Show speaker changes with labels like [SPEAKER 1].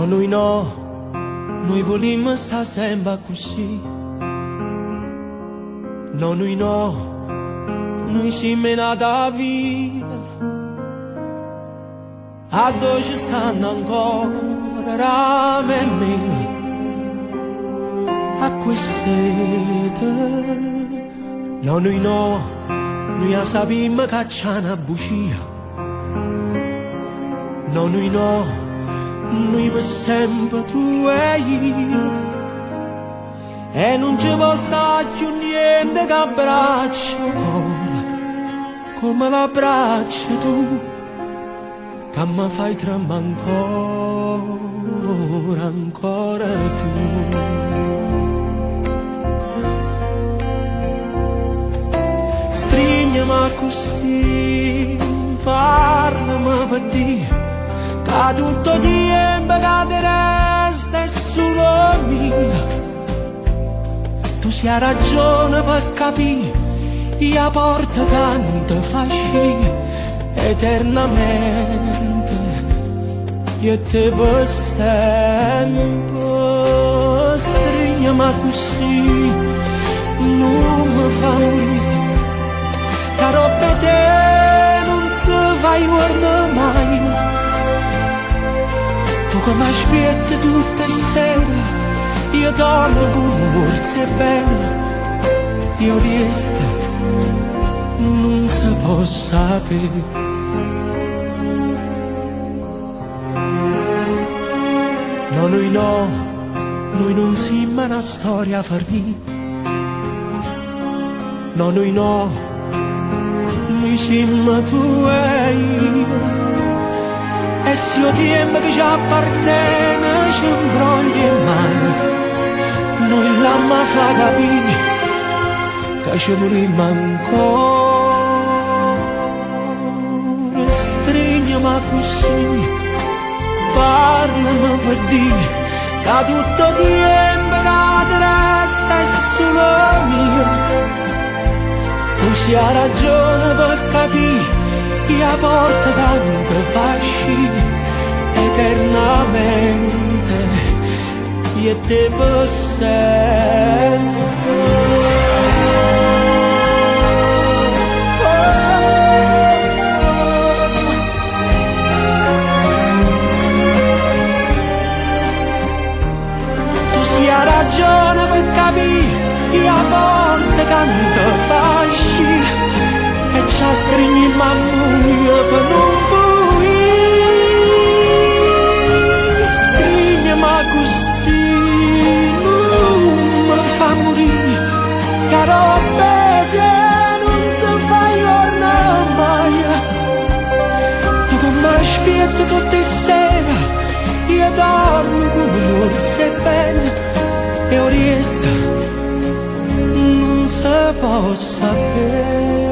[SPEAKER 1] No, noi volimmo sta sempre così. No, noi siamo nata via. A dove ci stanno ancora rame e mele, a questa no, noi sappiamo che c'è una bugia. No, noi per sempre tu e io. E non ci può stare più niente che abbraccio ancora, come l'abbraccio tu, che mi fai tremare ancora tu. Strignimi così, parlami per dire che tutto tempo che ti resta è solo mio. Tu sia ragione per capire, io porto canto fasci eternamente, io te per sempre. Strignami così, non mi fa morire, caro per te non si va guarda mai. Tu che mi aspetti tutte le sere, io dormo con forze belle, io resto, non si può sapere. No, noi non siamo una storia finita. No, noi siamo tu e io. E se io tempo che ci appartiene ci imbrogli in mano, noi l'amma fa capire che ci volimmo ancora. Strignimi così, parlami per dire che tutto tempo che ti resta è solo mio. Tu sia ragione per capire, io porto canto fasci eternamente, io te per sempre. Tu sia ragione per capire, io porto canto fasci e ci stringi in mano per non fuori. Strignimi così, non mi fa morire, caro te non si fa tornare mai. Tu che mi aspetti tutte le sere, io dormo come forse bene, e io resto, non si può sapere.